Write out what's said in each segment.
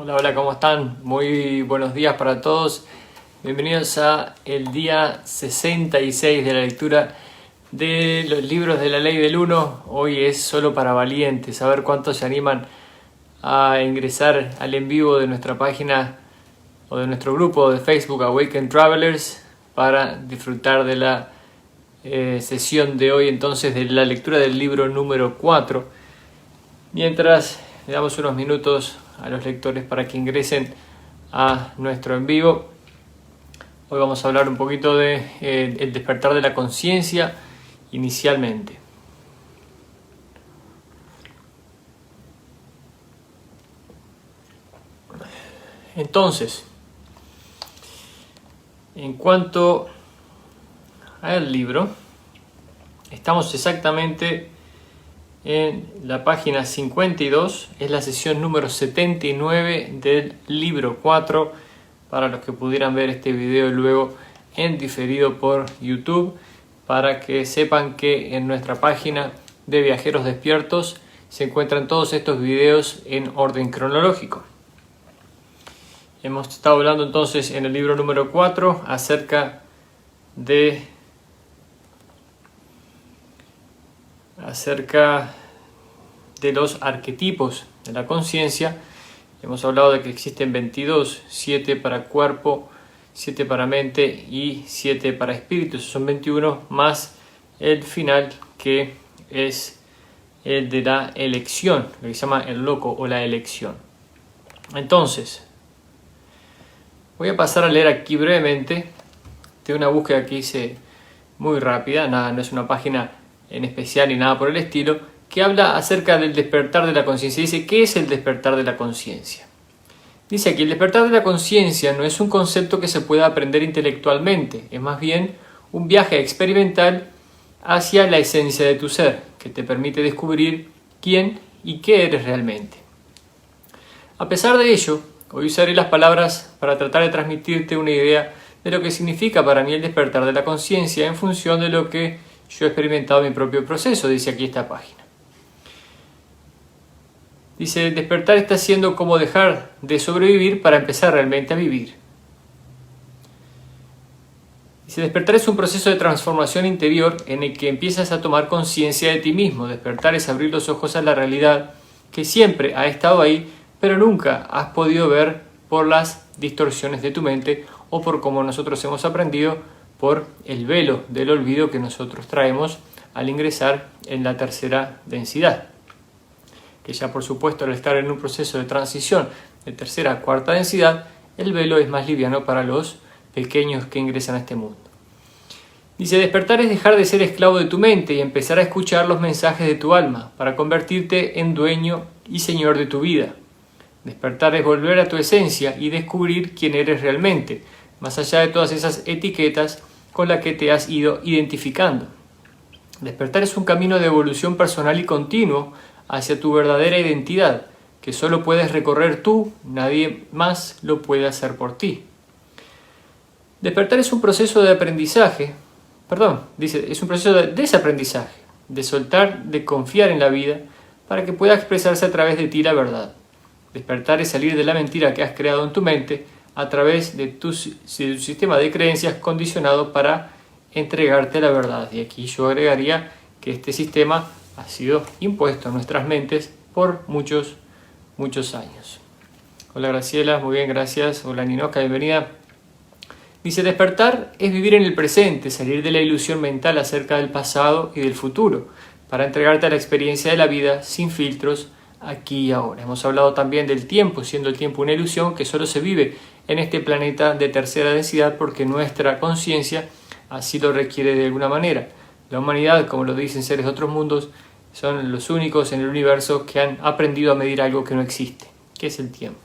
Hola, hola, ¿cómo están? Muy buenos días para todos. Bienvenidos a el día 66 de la lectura de los libros de la Ley del Uno. Hoy es solo para valientes. A ver cuántos se animan a ingresar al en vivo de nuestra página o de nuestro grupo de Facebook Awaken Travelers para disfrutar de la sesión de hoy, entonces, de la lectura del libro número 4. Mientras le damos unos minutos a los lectores para que ingresen a nuestro en vivo. Hoy vamos a hablar un poquito de el despertar de la conciencia inicialmente. Entonces, en cuanto al libro, estamos exactamente en la página 52, es la sesión número 79 del libro 4, para los que pudieran ver este video luego en diferido por YouTube, para que sepan que en nuestra página de Viajeros Despiertos se encuentran todos estos videos en orden cronológico. Hemos estado hablando entonces en el libro número 4 acerca de los arquetipos de la conciencia. Hemos hablado de que existen 22, 7 para cuerpo, 7 para mente y 7 para espíritu. Esos son 21 más el final, que es el de la elección, lo que se llama el loco o la elección. Entonces, voy a pasar a leer aquí brevemente de una búsqueda que hice muy rápida, no es una página en especial ni nada por el estilo, que habla acerca del despertar de la conciencia. Dice, ¿qué es el despertar de la conciencia? Dice aquí, el despertar de la conciencia no es un concepto que se pueda aprender intelectualmente, es más bien un viaje experimental hacia la esencia de tu ser, que te permite descubrir quién y qué eres realmente. A pesar de ello, hoy usaré las palabras para tratar de transmitirte una idea de lo que significa para mí el despertar de la conciencia en función de lo que yo he experimentado en mi propio proceso, dice aquí esta página. Dice, despertar está siendo como dejar de sobrevivir para empezar realmente a vivir. Dice, despertar es un proceso de transformación interior en el que empiezas a tomar conciencia de ti mismo. Despertar es abrir los ojos a la realidad que siempre ha estado ahí, pero nunca has podido ver por las distorsiones de tu mente o por cómo nosotros hemos aprendido, por el velo del olvido que nosotros traemos al ingresar en la tercera densidad. Que ya, por supuesto, al estar en un proceso de transición de tercera a cuarta densidad, el velo es más liviano para los pequeños que ingresan a este mundo. Dice, despertar es dejar de ser esclavo de tu mente y empezar a escuchar los mensajes de tu alma para convertirte en dueño y señor de tu vida. Despertar es volver a tu esencia y descubrir quién eres realmente, más allá de todas esas etiquetas con las que te has ido identificando. Despertar es un camino de evolución personal y continuo hacia tu verdadera identidad, que solo puedes recorrer tú, nadie más lo puede hacer por ti. Despertar es un proceso de aprendizaje, es un proceso de desaprendizaje, de soltar, de confiar en la vida, para que pueda expresarse a través de ti la verdad. Despertar es salir de la mentira que has creado en tu mente a través de tu sistema de creencias condicionado para entregarte la verdad. Y aquí yo agregaría que este sistema ha sido impuesto en nuestras mentes por muchos años. Hola Graciela, muy bien, gracias. Hola Ninoca, bienvenida. Dice, despertar es vivir en el presente, salir de la ilusión mental acerca del pasado y del futuro, para entregarte a la experiencia de la vida sin filtros, aquí y ahora. Hemos hablado también del tiempo, siendo el tiempo una ilusión que solo se vive en este planeta de tercera densidad porque nuestra conciencia así lo requiere de alguna manera. La humanidad, como lo dicen seres de otros mundos, son los únicos en el universo que han aprendido a medir algo que no existe, que es el tiempo.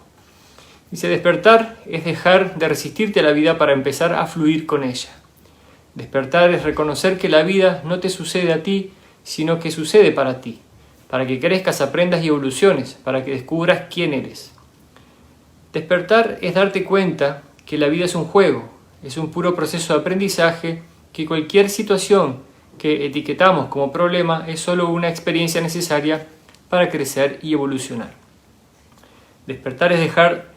Dice, despertar es dejar de resistirte a la vida para empezar a fluir con ella. Despertar es reconocer que la vida no te sucede a ti, sino que sucede para ti, para que crezcas, aprendas y evoluciones, para que descubras quién eres. Despertar es darte cuenta que la vida es un juego, es un puro proceso de aprendizaje, que cualquier situación que etiquetamos como problema es solo una experiencia necesaria para crecer y evolucionar. Despertar es dejar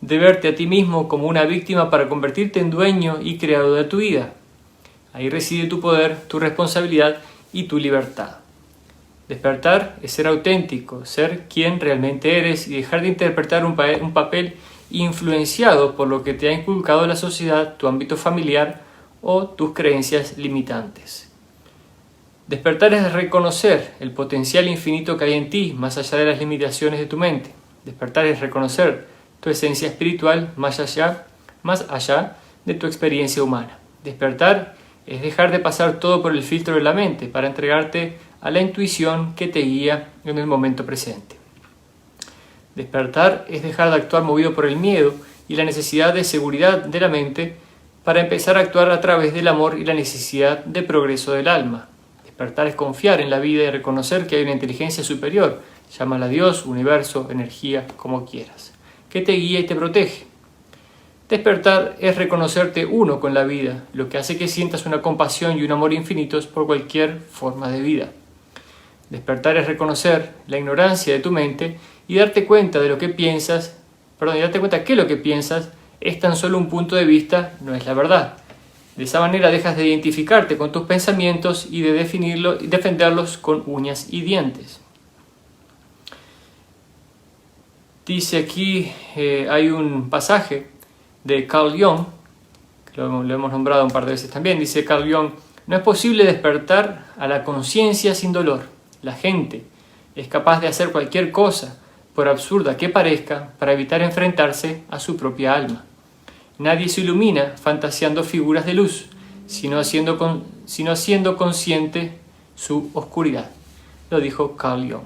de verte a ti mismo como una víctima para convertirte en dueño y creador de tu vida. Ahí reside tu poder, tu responsabilidad y tu libertad. Despertar es ser auténtico, ser quien realmente eres y dejar de interpretar un papel influenciado por lo que te ha inculcado la sociedad, tu ámbito familiar o tus creencias limitantes. Despertar es reconocer el potencial infinito que hay en ti, más allá de las limitaciones de tu mente. Despertar es reconocer tu esencia espiritual más allá de tu experiencia humana. Despertar es dejar de pasar todo por el filtro de la mente para entregarte a la intuición que te guía en el momento presente. Despertar es dejar de actuar movido por el miedo y la necesidad de seguridad de la mente para empezar a actuar a través del amor y la necesidad de progreso del alma. Despertar es confiar en la vida y reconocer que hay una inteligencia superior, llámala Dios, universo, energía, como quieras, que te guía y te protege. Despertar es reconocerte uno con la vida, lo que hace que sientas una compasión y un amor infinitos por cualquier forma de vida. Despertar es reconocer la ignorancia de tu mente y darte cuenta que lo que piensas es tan solo un punto de vista, no es la verdad. De esa manera dejas de identificarte con tus pensamientos y de defenderlos con uñas y dientes. Dice aquí, hay un pasaje de Carl Jung, que lo hemos nombrado un par de veces también. Dice Carl Jung: no es posible despertar a la conciencia sin dolor. La gente es capaz de hacer cualquier cosa, por absurda que parezca, para evitar enfrentarse a su propia alma. Nadie se ilumina fantaseando figuras de luz, sino haciendo consciente su oscuridad. Lo dijo Carl Jung.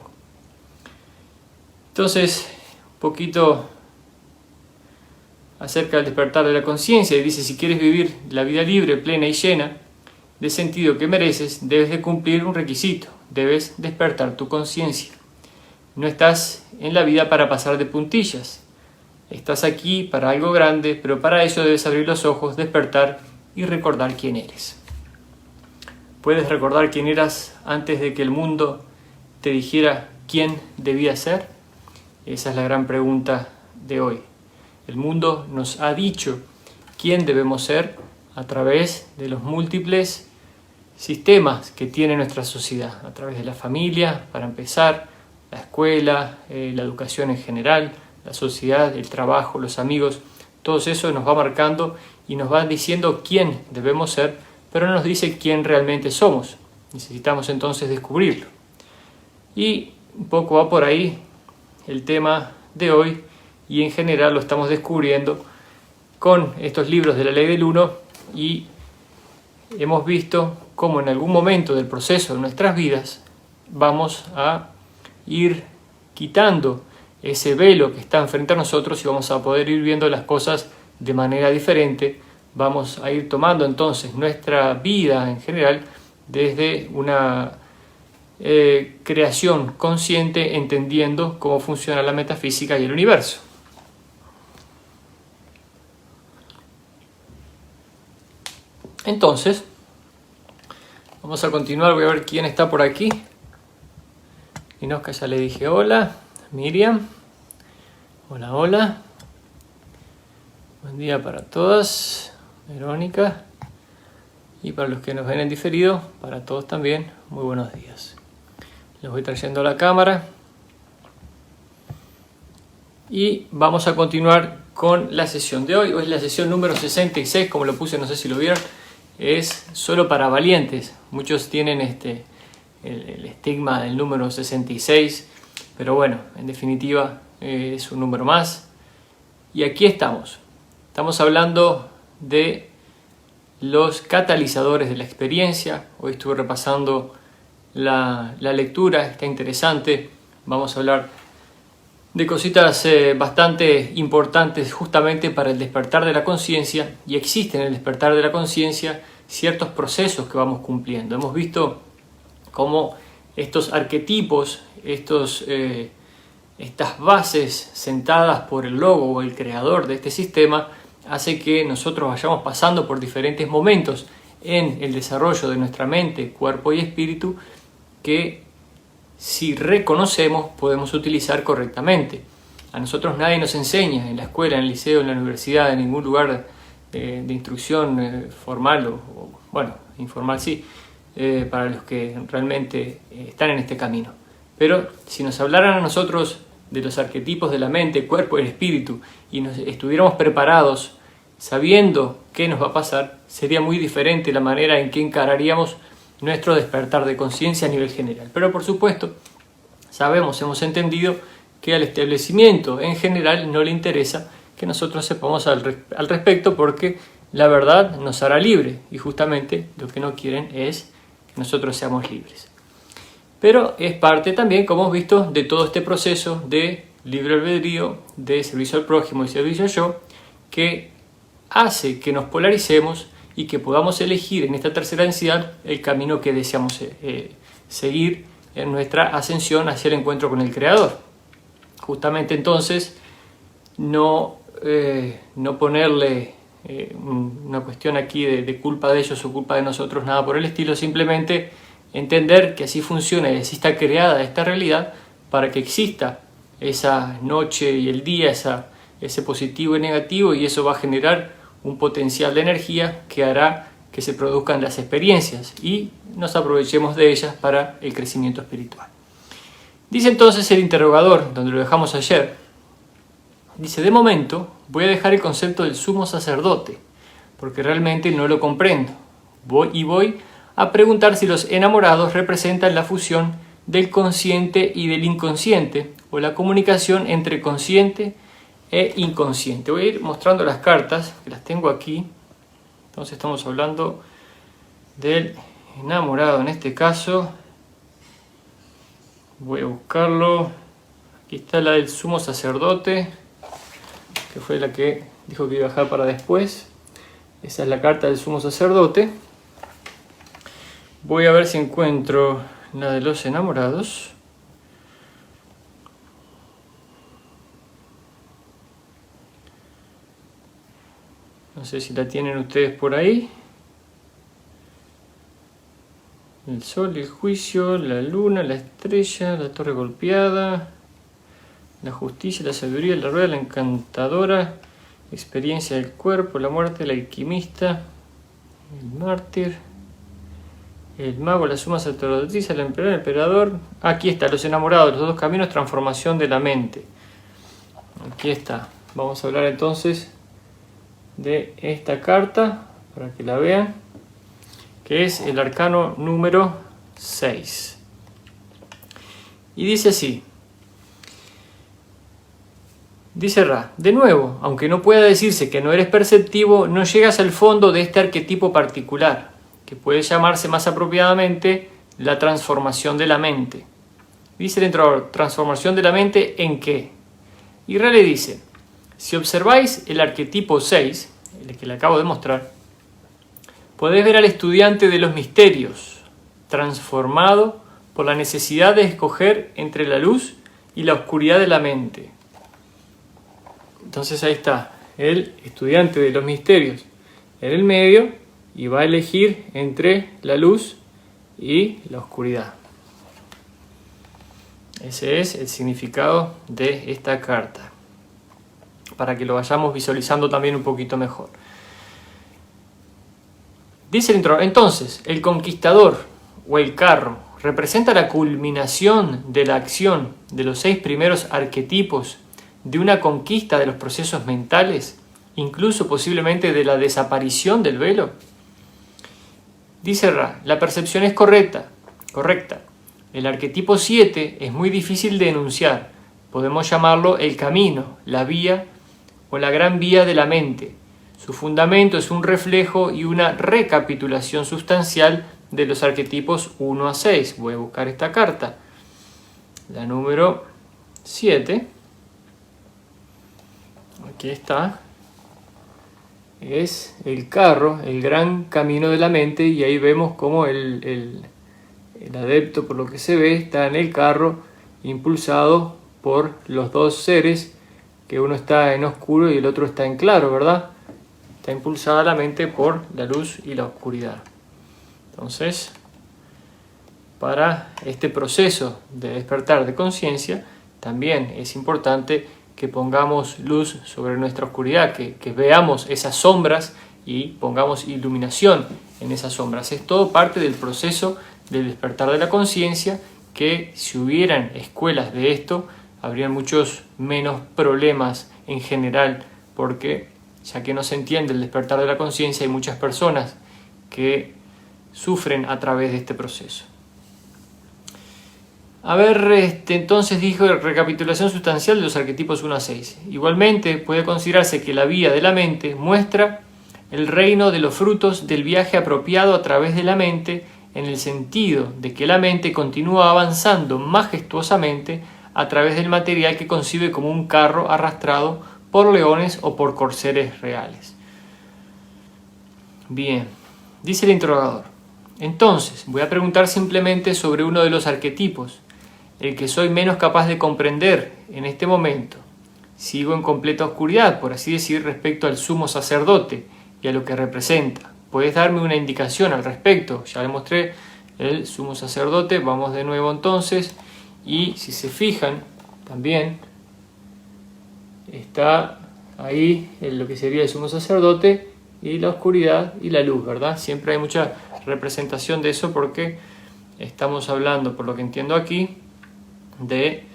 Entonces, un poquito acerca del despertar de la conciencia, y dice: si quieres vivir la vida libre, plena y llena de sentido que mereces, debes de cumplir un requisito: debes despertar tu conciencia. No estás en la vida para pasar de puntillas. Estás aquí para algo grande, pero para ello debes abrir los ojos, despertar y recordar quién eres. ¿Puedes recordar quién eras antes de que el mundo te dijera quién debías ser? Esa es la gran pregunta de hoy. El mundo nos ha dicho quién debemos ser a través de los múltiples sistemas que tiene nuestra sociedad, a través de la familia, para empezar, la escuela, la educación en general, la sociedad, el trabajo, los amigos. Todo eso nos va marcando y nos va diciendo quién debemos ser, pero no nos dice quién realmente somos. Necesitamos entonces descubrirlo. Y un poco va por ahí el tema de hoy, y en general lo estamos descubriendo con estos libros de la Ley del Uno, y hemos visto cómo en algún momento del proceso de nuestras vidas vamos a ir quitando ese velo que está enfrente a nosotros y vamos a poder ir viendo las cosas de manera diferente. Vamos a ir tomando entonces nuestra vida en general desde una creación consciente, entendiendo cómo funciona la metafísica y el universo. Entonces, vamos a continuar. Voy a ver quién está por aquí. Inoska, ya le dije hola. Miriam, hola, hola. Buen día para todas. Verónica. Y para los que nos ven en diferido, para todos también, muy buenos días. Les voy trayendo a la cámara. Y vamos a continuar con la sesión de hoy. Hoy es la sesión número 66, como lo puse, no sé si lo vieron. Es solo para valientes. Muchos tienen el estigma del número 66, pero bueno, en definitiva es un número más. Y aquí estamos. Estamos hablando de los catalizadores de la experiencia. Hoy estuve repasando la lectura, está interesante. Vamos a hablar de cositas bastante importantes justamente para el despertar de la conciencia, y existen en el despertar de la conciencia ciertos procesos que vamos cumpliendo. Hemos visto cómo estos arquetipos, estas bases sentadas por el logo o el creador de este sistema, hace que nosotros vayamos pasando por diferentes momentos en el desarrollo de nuestra mente, cuerpo y espíritu, que si reconocemos podemos utilizar correctamente. A nosotros nadie nos enseña en la escuela, en el liceo, en la universidad, en ningún lugar de instrucción formal o, bueno, informal sí, para los que realmente están en este camino. Pero si nos hablaran a nosotros de los arquetipos de la mente, cuerpo y espíritu y nos estuviéramos preparados sabiendo qué nos va a pasar, sería muy diferente la manera en que encararíamos nuestro despertar de conciencia a nivel general. Pero por supuesto, hemos entendido que al establecimiento en general no le interesa que nosotros sepamos al respecto, porque la verdad nos hará libre y justamente lo que no quieren es que nosotros seamos libres. Pero es parte también, como hemos visto, de todo este proceso de libre albedrío, de servicio al prójimo y servicio al yo, que hace que nos polaricemos y que podamos elegir en esta tercera densidad el camino que deseamos seguir en nuestra ascensión hacia el encuentro con el Creador. Justamente entonces no ponerle una cuestión aquí de culpa de ellos o culpa de nosotros, nada por el estilo, simplemente entender que así funciona y así está creada esta realidad para que exista esa noche y el día, ese positivo y negativo, y eso va a generar un potencial de energía que hará que se produzcan las experiencias y nos aprovechemos de ellas para el crecimiento espiritual. Dice entonces el interrogador, donde lo dejamos ayer, dice: de momento voy a dejar el concepto del sumo sacerdote, porque realmente no lo comprendo. Voy a preguntar si los enamorados representan la fusión del consciente y del inconsciente, o la comunicación entre consciente e inconsciente. Voy a ir mostrando las cartas, que las tengo aquí. Entonces estamos hablando del enamorado en este caso. Voy a buscarlo. Aquí está la del sumo sacerdote, que fue la que dijo que iba a dejar para después. Esa es la carta del sumo sacerdote. Voy a ver si encuentro la de los enamorados. No sé si la tienen ustedes por ahí. El sol, el juicio, la luna, la estrella, la torre golpeada, la justicia, la sabiduría, la rueda, la encantadora, experiencia del cuerpo, la muerte, el alquimista, el mártir, el mago, la suma sacerdotisa, el emperador. Aquí está, los enamorados, los dos caminos, transformación de la mente. Aquí está. Vamos a hablar entonces de esta carta para que la vean, que es el arcano número 6. Y dice así: dice Ra, de nuevo, aunque no pueda decirse que no eres perceptivo, no llegas al fondo de este arquetipo particular, que puede llamarse más apropiadamente la transformación de la mente. Dice el entrenador: ¿transformación de la mente en qué? Y Ra le dice: si observáis el arquetipo 6, el que le acabo de mostrar, podés ver al estudiante de los misterios, transformado por la necesidad de escoger entre la luz y la oscuridad de la mente. Entonces ahí está, el estudiante de los misterios en el medio, y va a elegir entre la luz y la oscuridad. Ese es el significado de esta carta, para que lo vayamos visualizando también un poquito mejor. Dice el intro: entonces, el conquistador o el carro representa la culminación de la acción de los 6 primeros arquetipos de una conquista de los procesos mentales, incluso posiblemente de la desaparición del velo. Dice Ra: la percepción es correcta. El arquetipo 7 es muy difícil de enunciar. Podemos llamarlo el camino, la vía o la gran vía de la mente. Su fundamento es un reflejo y una recapitulación sustancial de los arquetipos 1 a 6. Voy a buscar esta carta, la número 7. Aquí está. Es el carro, el gran camino de la mente, y ahí vemos cómo el adepto, por lo que se ve, está en el carro impulsado por los dos seres, que uno está en oscuro y el otro está en claro, ¿verdad? Está impulsada la mente por la luz y la oscuridad. Entonces, para este proceso de despertar de conciencia, también es importante que pongamos luz sobre nuestra oscuridad, que veamos esas sombras y pongamos iluminación en esas sombras. Es todo parte del proceso del despertar de la conciencia, que si hubieran escuelas de esto, habrían muchos menos problemas en general, porque ya que no se entiende el despertar de la conciencia, hay muchas personas que sufren a través de este proceso. A ver, entonces dijo recapitulación sustancial de los arquetipos 1 a 6. Igualmente puede considerarse que la vía de la mente muestra el reino de los frutos del viaje apropiado a través de la mente, en el sentido de que la mente continúa avanzando majestuosamente a través del material que concibe como un carro arrastrado por leones o por corceles reales. Bien, dice el interrogador. Entonces, voy a preguntar simplemente sobre uno de los arquetipos, el que soy menos capaz de comprender en este momento. Sigo en completa oscuridad, por así decir, respecto al sumo sacerdote y a lo que representa. ¿Puedes darme una indicación al respecto? Ya le mostré el sumo sacerdote. Vamos de nuevo entonces. Y si se fijan, también está ahí lo que sería el sumo sacerdote y la oscuridad y la luz, ¿verdad? Siempre hay mucha representación de eso porque estamos hablando, por lo que entiendo aquí, de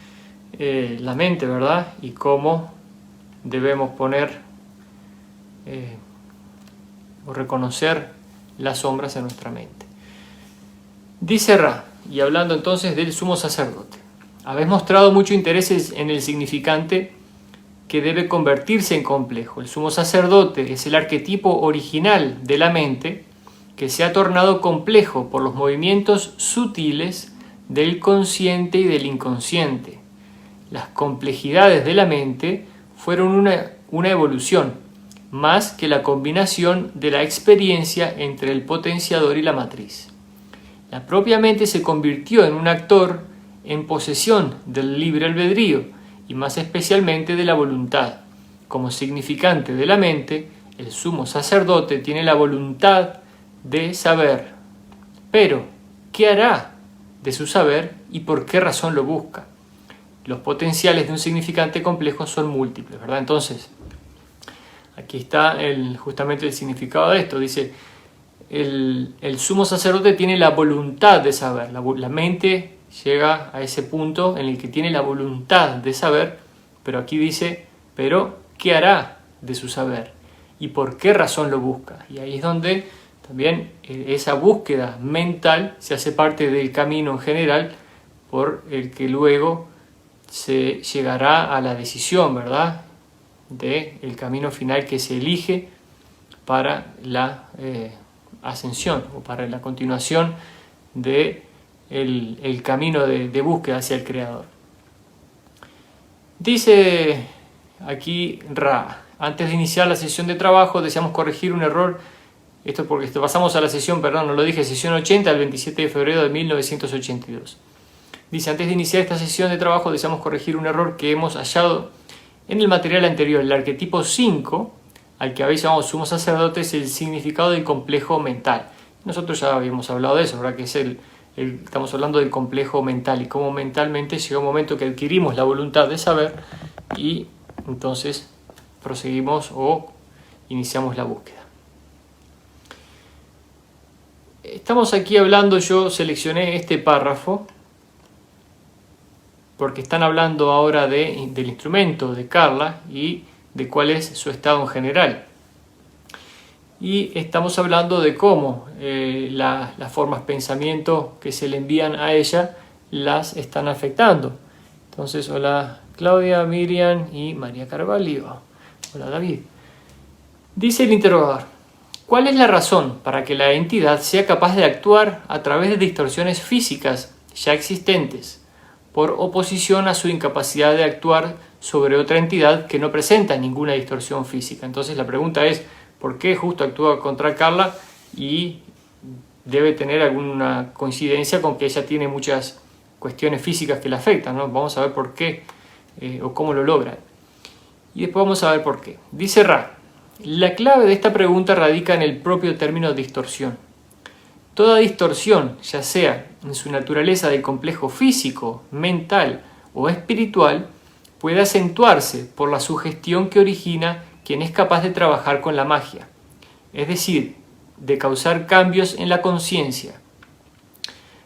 la mente, ¿verdad? Y cómo debemos poner o reconocer las sombras en nuestra mente. Dice Ra, y hablando entonces del sumo sacerdote: habéis mostrado mucho interés en el significante que debe convertirse en complejo. El sumo sacerdote es el arquetipo original de la mente que se ha tornado complejo por los movimientos sutiles del consciente y del inconsciente. Las complejidades de la mente fueron una evolución, más que la combinación de la experiencia entre el potenciador y la matriz. La propia mente se convirtió en un actor en posesión del libre albedrío y más especialmente de la voluntad. Como significante de la mente, el sumo sacerdote tiene la voluntad de saber. Pero, ¿qué hará de su saber y por qué razón lo busca? Los potenciales de un significante complejo son múltiples, ¿verdad? Entonces, aquí está justamente el significado de esto. Dice, el sumo sacerdote tiene la voluntad de saber. La mente llega a ese punto en el que tiene la voluntad de saber, pero aquí dice, pero ¿qué hará de su saber? ¿Y por qué razón lo busca? Y ahí es donde también esa búsqueda mental se hace parte del camino en general por el que luego se llegará a la decisión, ¿verdad?, del camino final que se elige para la ascensión o para la continuación de el camino de búsqueda hacia el Creador. Dice aquí Ra, antes de iniciar la sesión de trabajo deseamos corregir un error. Esto porque pasamos a la sesión, perdón, no lo dije, sesión 80 el 27 de febrero de 1982. Dice, antes de iniciar esta sesión de trabajo deseamos corregir un error que hemos hallado en el material anterior. El arquetipo 5, al que habéis llamado sumo sacerdote, es el significado del complejo mental. Nosotros ya habíamos hablado de eso, ¿verdad? Que es estamos hablando del complejo mental y cómo mentalmente llega un momento que adquirimos la voluntad de saber y entonces proseguimos o iniciamos la búsqueda. Estamos aquí hablando, yo seleccioné este párrafo porque están hablando ahora del instrumento de Carla y de cuál es su estado en general. Y estamos hablando de cómo las formas pensamiento que se le envían a ella las están afectando. Entonces, hola Claudia, Miriam y María Carvalho. Hola David. Dice el interrogador, ¿cuál es la razón para que la entidad sea capaz de actuar a través de distorsiones físicas ya existentes, por oposición a su incapacidad de actuar sobre otra entidad que no presenta ninguna distorsión física? Entonces la pregunta es, ¿por qué justo actúa contra Carla? Y debe tener alguna coincidencia con que ella tiene muchas cuestiones físicas que la afectan, ¿no? Vamos a ver por qué o cómo lo logra. Y después vamos a ver por qué. Dice Ra, la clave de esta pregunta radica en el propio término distorsión. Toda distorsión, ya sea en su naturaleza de complejo físico, mental o espiritual, puede acentuarse por la sugestión que origina quien es capaz de trabajar con la magia, es decir, de causar cambios en la conciencia.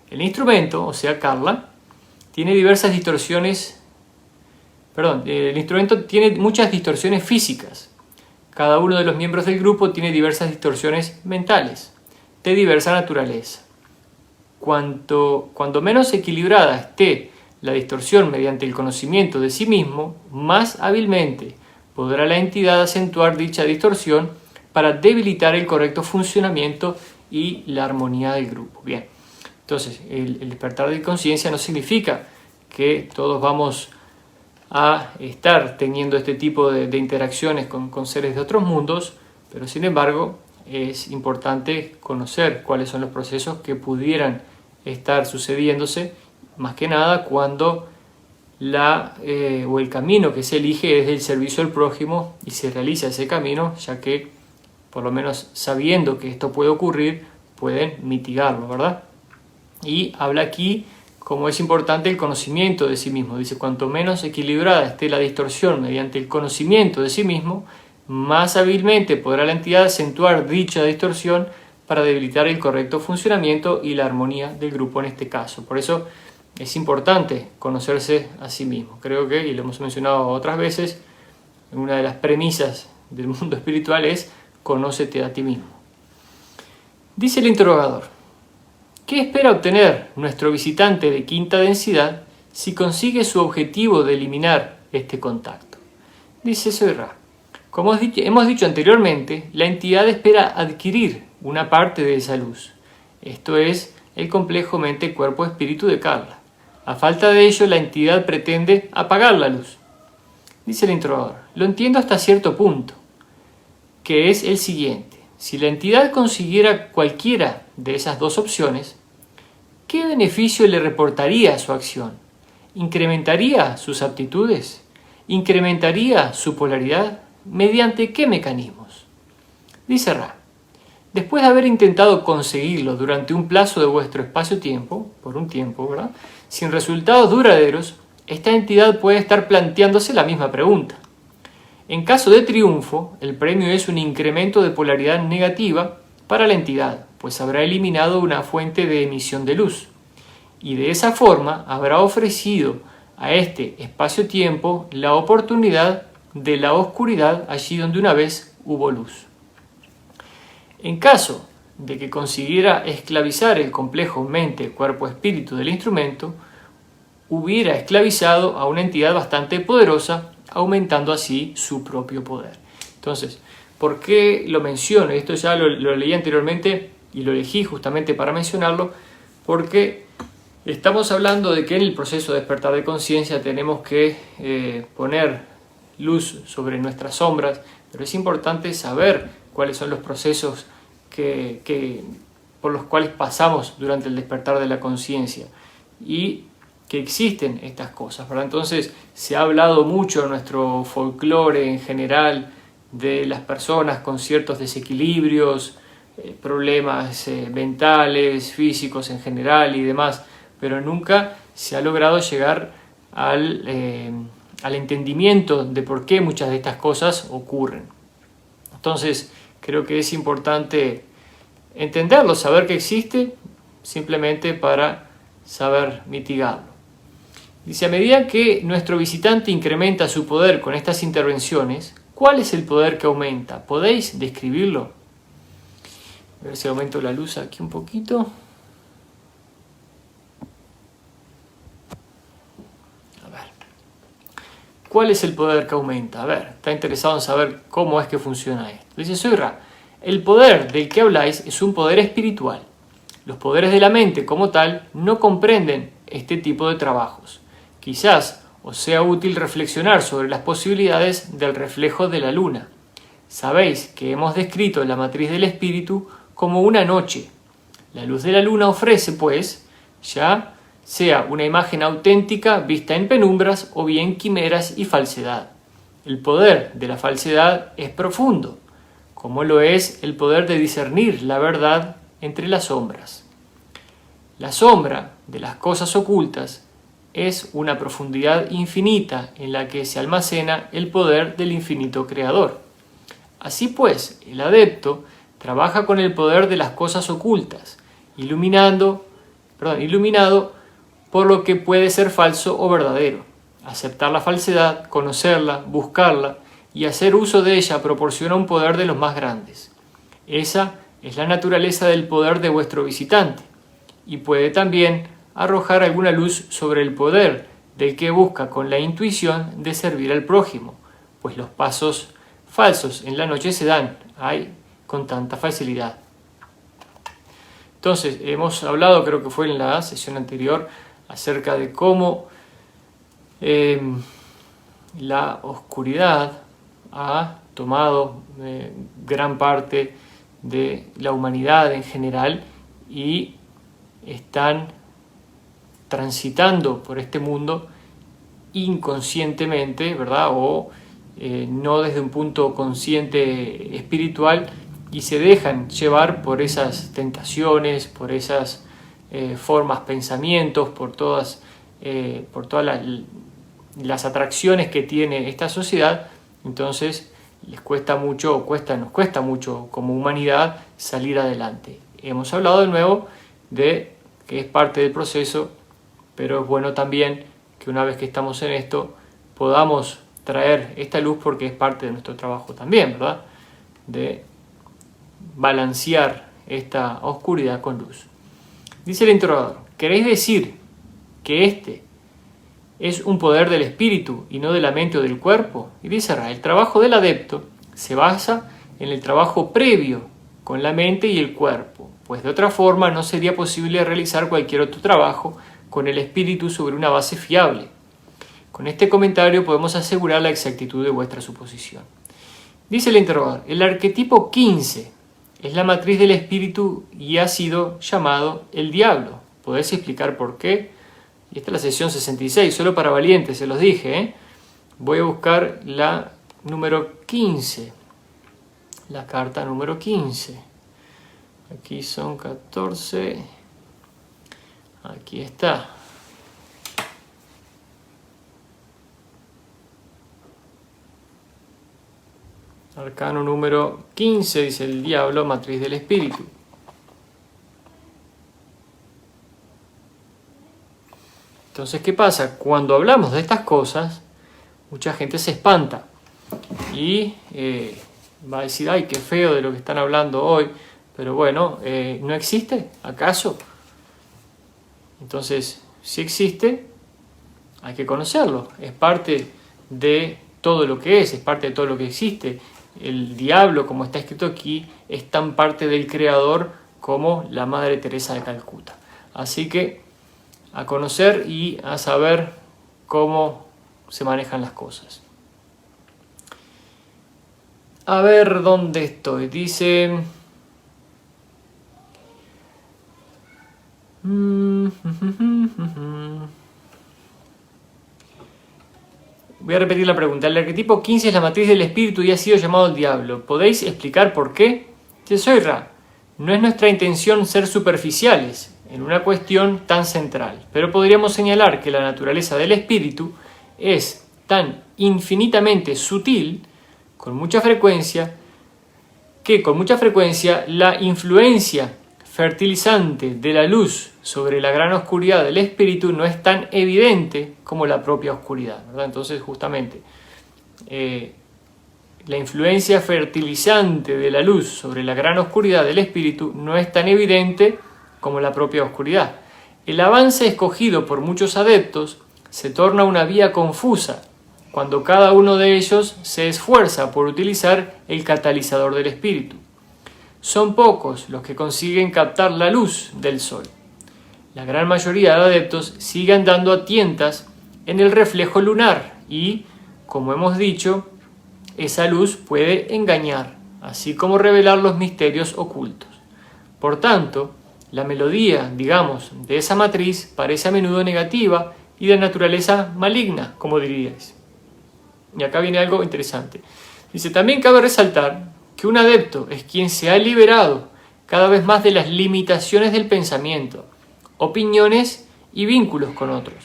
El instrumento, o sea, Carla, tiene diversas distorsiones, el instrumento tiene muchas distorsiones físicas. Cada uno de los miembros del grupo tiene diversas distorsiones mentales, de diversa naturaleza. Cuanto menos equilibrada esté la distorsión mediante el conocimiento de sí mismo, más hábilmente podrá la entidad acentuar dicha distorsión para debilitar el correcto funcionamiento y la armonía del grupo. Bien, entonces el despertar de conciencia no significa que todos vamos a estar teniendo este tipo de interacciones con seres de otros mundos, pero sin embargo es importante conocer cuáles son los procesos que pudieran estar sucediéndose, más que nada cuando el camino que se elige es el servicio al prójimo y se realiza ese camino, ya que por lo menos sabiendo que esto puede ocurrir, pueden mitigarlo, ¿verdad? Y habla aquí cómo es importante el conocimiento de sí mismo. Dice, cuanto menos equilibrada esté la distorsión mediante el conocimiento de sí mismo, más hábilmente podrá la entidad acentuar dicha distorsión para debilitar el correcto funcionamiento y la armonía del grupo en este caso. Por eso es importante conocerse a sí mismo. Creo que, y lo hemos mencionado otras veces, una de las premisas del mundo espiritual es conócete a ti mismo. Dice el interrogador, ¿qué espera obtener nuestro visitante de quinta densidad si consigue su objetivo de eliminar este contacto? Dice Soy Ra. Como hemos dicho anteriormente, la entidad espera adquirir una parte de esa luz. Esto es el complejo mente-cuerpo-espíritu de Carla. A falta de ello, la entidad pretende apagar la luz. Dice el interrogador, lo entiendo hasta cierto punto, que es el siguiente. Si la entidad consiguiera cualquiera de esas dos opciones, ¿qué beneficio le reportaría a su acción? ¿Incrementaría sus aptitudes? ¿Incrementaría su polaridad? ¿Mediante qué mecanismos? Dice Ra, después de haber intentado conseguirlo durante un plazo de vuestro espacio-tiempo, por un tiempo, ¿verdad?, sin resultados duraderos, esta entidad puede estar planteándose la misma pregunta. En caso de triunfo, el premio es un incremento de polaridad negativa para la entidad, pues habrá eliminado una fuente de emisión de luz, y de esa forma habrá ofrecido a este espacio-tiempo la oportunidad de la oscuridad allí donde una vez hubo luz. En caso de que consiguiera esclavizar el complejo mente-cuerpo-espíritu del instrumento, hubiera esclavizado a una entidad bastante poderosa, aumentando así su propio poder. Entonces, ¿por qué lo menciono? Esto ya lo leí anteriormente y lo elegí justamente para mencionarlo, porque estamos hablando de que en el proceso de despertar de conciencia tenemos que poner luz sobre nuestras sombras, pero es importante saber cuáles son los procesos por los cuales pasamos durante el despertar de la conciencia y que existen estas cosas, ¿verdad? Entonces se ha hablado mucho en nuestro folclore en general de las personas con ciertos desequilibrios, problemas mentales, físicos en general y demás, pero nunca se ha logrado llegar al entendimiento de por qué muchas de estas cosas ocurren. Entonces creo que es importante entenderlo, saber que existe, simplemente para saber mitigarlo. Dice, a medida que nuestro visitante incrementa su poder con estas intervenciones, ¿cuál es el poder que aumenta? ¿Podéis describirlo? A ver si aumento la luz aquí un poquito. A ver. ¿Cuál es el poder que aumenta? A ver, está interesado en saber cómo es que funciona esto. Dice, Soy Ra, el poder del que habláis es un poder espiritual. Los poderes de la mente como tal no comprenden este tipo de trabajos. Quizás os sea útil reflexionar sobre las posibilidades del reflejo de la luna. Sabéis que hemos descrito la matriz del espíritu como una noche. La luz de la luna ofrece, pues, ya sea una imagen auténtica vista en penumbras o bien quimeras y falsedad. El poder de la falsedad es profundo, como lo es el poder de discernir la verdad entre las sombras. La sombra de las cosas ocultas es una profundidad infinita en la que se almacena el poder del infinito creador. Así pues, el adepto trabaja con el poder de las cosas ocultas, iluminado por lo que puede ser falso o verdadero. Aceptar la falsedad, conocerla, buscarla y hacer uso de ella proporciona un poder de los más grandes. Esa es la naturaleza del poder de vuestro visitante, y puede también arrojar alguna luz sobre el poder del que busca con la intuición de servir al prójimo, pues los pasos falsos en la noche se dan con tanta facilidad. Entonces, hemos hablado, creo que fue en la sesión anterior, acerca de cómo la oscuridad ha tomado gran parte de la humanidad en general y están transitando por este mundo inconscientemente, ¿verdad? O no desde un punto consciente espiritual, y se dejan llevar por esas tentaciones, por esas formas, pensamientos, por todas las atracciones que tiene esta sociedad. Entonces nos cuesta mucho como humanidad salir adelante. Hemos hablado de nuevo de que es parte del proceso, pero es bueno también que una vez que estamos en esto podamos traer esta luz, porque es parte de nuestro trabajo también, ¿verdad? De balancear esta oscuridad con luz. Dice el interrogador: ¿queréis decir que este es un poder del espíritu y no de la mente o del cuerpo? Y dice Ra: el trabajo del adepto se basa en el trabajo previo con la mente y el cuerpo, pues de otra forma no sería posible realizar cualquier otro trabajo con el espíritu sobre una base fiable. Con este comentario podemos asegurar la exactitud de vuestra suposición. Dice el interrogador: el arquetipo 15 es la matriz del espíritu y ha sido llamado el diablo. ¿Podéis explicar por qué? Y esta es la sesión 66, solo para valientes, se los dije, Voy a buscar la número 15, la carta número 15. Aquí son 14, aquí está. Arcano número 15, dice el diablo, matriz del espíritu. Entonces, ¿qué pasa? Cuando hablamos de estas cosas, mucha gente se espanta y va a decir: ay, qué feo de lo que están hablando hoy. Pero bueno, ¿no existe acaso? Entonces, si existe, hay que conocerlo. Es parte de todo lo que es parte de todo lo que existe. El diablo, como está escrito aquí, es tan parte del Creador como la Madre Teresa de Calcuta. Así que a conocer y a saber cómo se manejan las cosas. A ver dónde estoy. Dice: voy a repetir la pregunta. El arquetipo 15 es la matriz del espíritu y ha sido llamado el diablo. ¿Podéis explicar por qué? Soy Ra. No es nuestra intención ser superficiales en una cuestión tan central, pero podríamos señalar que la naturaleza del espíritu es tan infinitamente sutil, que con mucha frecuencia la influencia fertilizante de la luz sobre la gran oscuridad del espíritu no es tan evidente como la propia oscuridad, ¿verdad? Entonces, justamente, la influencia fertilizante de la luz sobre la gran oscuridad del espíritu no es tan evidente como la propia oscuridad. El avance escogido por muchos adeptos se torna una vía confusa cuando cada uno de ellos se esfuerza por utilizar el catalizador del espíritu. Son pocos los que consiguen captar la luz del sol. La gran mayoría de adeptos sigue andando a tientas en el reflejo lunar y, como hemos dicho, esa luz puede engañar, así como revelar los misterios ocultos. Por tanto, la melodía, de esa matriz parece a menudo negativa y de naturaleza maligna, como diríais. Y acá viene algo interesante. Dice: también cabe resaltar que un adepto es quien se ha liberado cada vez más de las limitaciones del pensamiento, opiniones y vínculos con otros.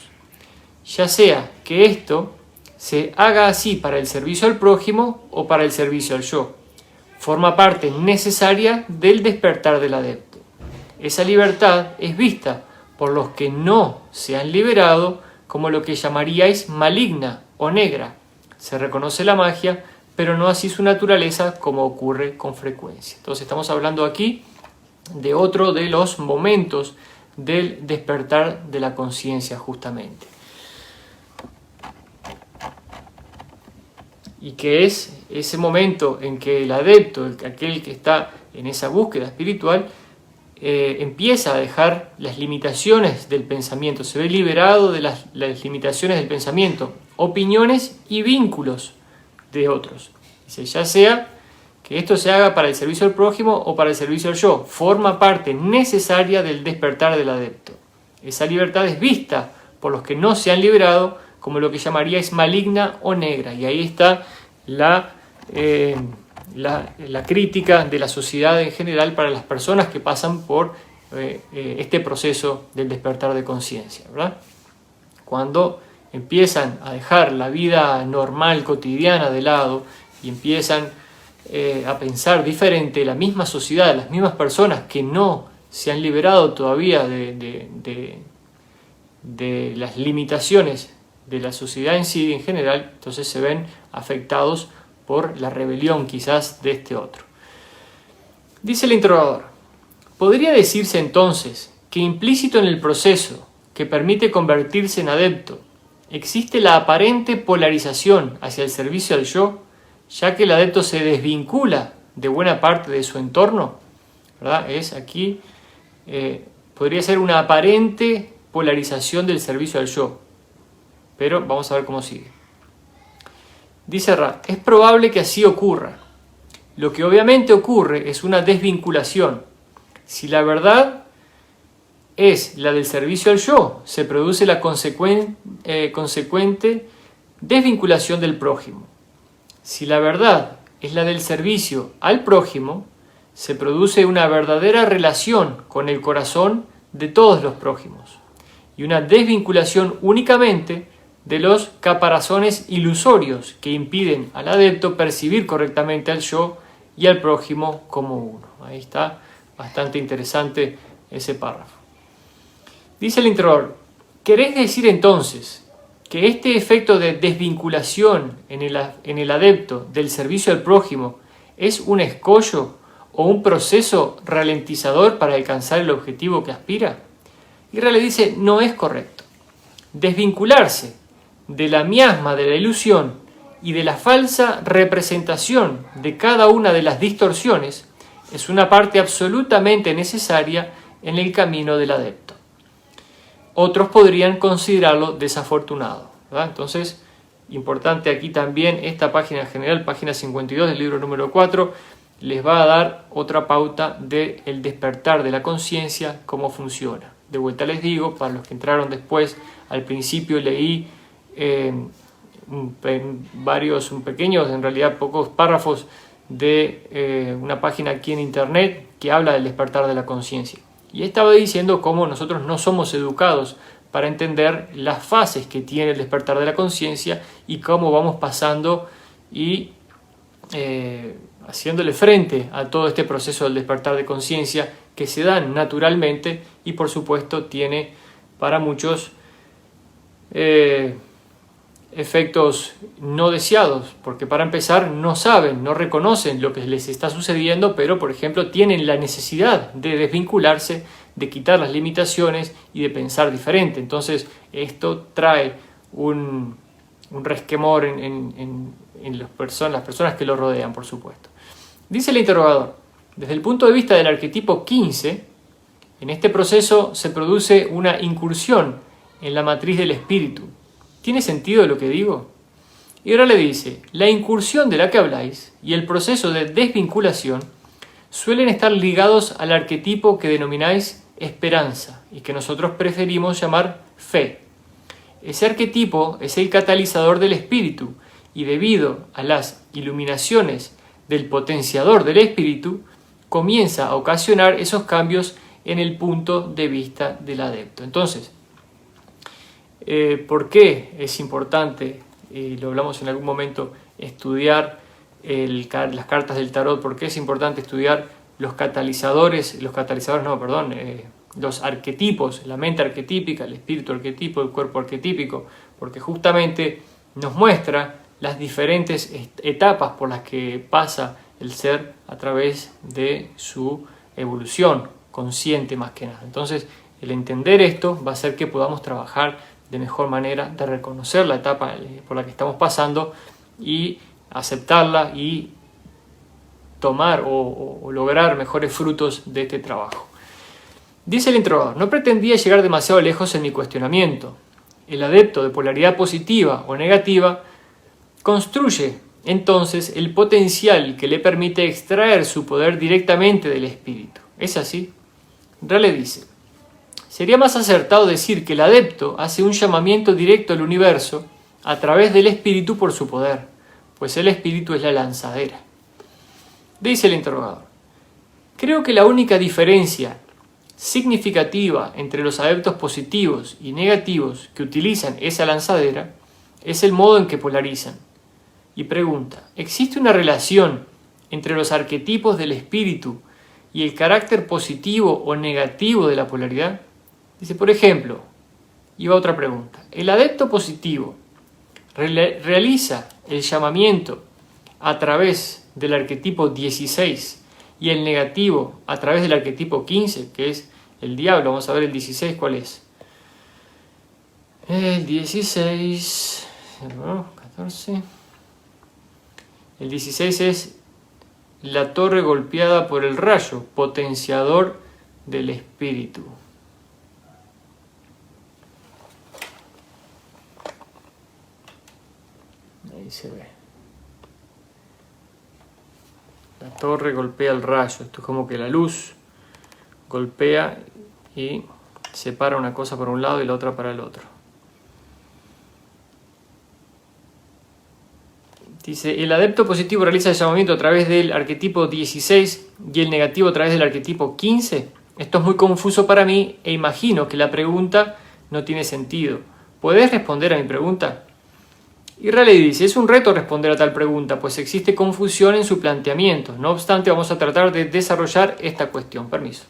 ya sea que esto se haga así para el servicio al prójimo o para el servicio al yo. Forma parte necesaria del despertar del adepto. Esa libertad es vista por los que no se han liberado como lo que llamaríais maligna o negra. Se reconoce la magia, pero no así su naturaleza, como ocurre con frecuencia. Entonces estamos hablando aquí de otro de los momentos del despertar de la conciencia, justamente. Y que es ese momento en que el adepto, aquel que está en esa búsqueda espiritual, empieza a dejar las limitaciones del pensamiento, se ve liberado de las limitaciones del pensamiento, opiniones y vínculos de otros. Dice, ya sea que esto se haga para el servicio al prójimo o para el servicio al yo, forma parte necesaria del despertar del adepto. Esa libertad es vista por los que no se han liberado como lo que llamaríais maligna o negra. Y ahí está la crítica de la sociedad en general para las personas que pasan por este proceso del despertar de conciencia, ¿verdad? Cuando empiezan a dejar la vida normal, cotidiana de lado y empiezan a pensar diferente, la misma sociedad, las mismas personas que no se han liberado todavía de las limitaciones de la sociedad en sí en general, entonces se ven afectados por la rebelión quizás de este otro. Dice el interrogador, ¿podría decirse entonces que implícito en el proceso que permite convertirse en adepto existe la aparente polarización hacia el servicio al yo, ya que el adepto se desvincula de buena parte de su entorno? ¿Verdad? Es aquí, podría ser una aparente polarización del servicio al yo, pero vamos a ver cómo sigue. Dice Ra, es probable que así ocurra. Lo que obviamente ocurre es una desvinculación. Si la verdad es la del servicio al yo, se produce la consecuente desvinculación del prójimo. Si la verdad es la del servicio al prójimo, se produce una verdadera relación con el corazón de todos los prójimos y una desvinculación únicamente de los caparazones ilusorios que impiden al adepto percibir correctamente al yo y al prójimo como uno. Ahí está, bastante interesante ese párrafo. Dice el interrogador, ¿queréis decir entonces que este efecto de desvinculación en el adepto del servicio al prójimo es un escollo o un proceso ralentizador para alcanzar el objetivo que aspira? Y Ra le dice, no es correcto. Desvincularse de la miasma de la ilusión y de la falsa representación de cada una de las distorsiones es una parte absolutamente necesaria en el camino del adepto. Otros podrían considerarlo desafortunado, ¿verdad? Entonces, importante aquí también, esta página general, página 52 del libro número 4, les va a dar otra pauta del despertar de la conciencia, cómo funciona. De vuelta les digo, para los que entraron después, al principio leí pequeños, en realidad pocos párrafos de una página aquí en internet que habla del despertar de la conciencia. Y estaba diciendo cómo nosotros no somos educados para entender las fases que tiene el despertar de la conciencia y cómo vamos pasando y haciéndole frente a todo este proceso del despertar de conciencia que se da naturalmente y por supuesto tiene para muchos efectos no deseados, porque para empezar no saben, no reconocen lo que les está sucediendo, pero por ejemplo tienen la necesidad de desvincularse, de quitar las limitaciones y de pensar diferente. Entonces esto trae un resquemor en las personas que lo rodean, por supuesto. Dice el interrogador, desde el punto de vista del arquetipo 15, en este proceso se produce una incursión en la matriz del espíritu. ¿Tiene sentido lo que digo? Y ahora le dice, la incursión de la que habláis y el proceso de desvinculación suelen estar ligados al arquetipo que denomináis esperanza y que nosotros preferimos llamar fe. Ese arquetipo es el catalizador del espíritu y debido a las iluminaciones del potenciador del espíritu, comienza a ocasionar esos cambios en el punto de vista del adepto. Entonces, ¿Por qué es importante, y lo hablamos en algún momento, estudiar las cartas del tarot? ¿Por qué es importante estudiar los arquetipos, la mente arquetípica, el espíritu arquetípico, el cuerpo arquetípico? Porque justamente nos muestra las diferentes etapas por las que pasa el ser a través de su evolución consciente más que nada. Entonces, el entender esto va a hacer que podamos trabajar de mejor manera, de reconocer la etapa por la que estamos pasando y aceptarla y tomar o lograr mejores frutos de este trabajo. Dice el introductor: no pretendía llegar demasiado lejos en mi cuestionamiento. El adepto de polaridad positiva o negativa construye entonces el potencial que le permite extraer su poder directamente del espíritu. ¿Es así? Rale dice: sería más acertado decir que el adepto hace un llamamiento directo al universo a través del espíritu por su poder, pues el espíritu es la lanzadera. Dice el interrogador: creo que la única diferencia significativa entre los adeptos positivos y negativos que utilizan esa lanzadera es el modo en que polarizan. Y pregunta: ¿existe una relación entre los arquetipos del espíritu y el carácter positivo o negativo de la polaridad? Dice, por ejemplo, y va otra pregunta: ¿el adepto positivo realiza el llamamiento a través del arquetipo 16 y el negativo a través del arquetipo 15, que es el diablo? Vamos a ver el 16, ¿cuál es? El 16, 14. El 16 es la torre golpeada por el rayo, potenciador del espíritu. Ahí se ve. La torre golpea el rayo. Esto es como que la luz golpea y separa una cosa para un lado y la otra para el otro. Dice, el adepto positivo realiza el llamamiento a través del arquetipo 16 y el negativo a través del arquetipo 15. Esto es muy confuso para mí e imagino que la pregunta no tiene sentido. ¿Puedes responder a mi pregunta? Y Raleigh dice, es un reto responder a tal pregunta, pues existe confusión en su planteamiento. No obstante, vamos a tratar de desarrollar esta cuestión. Permiso.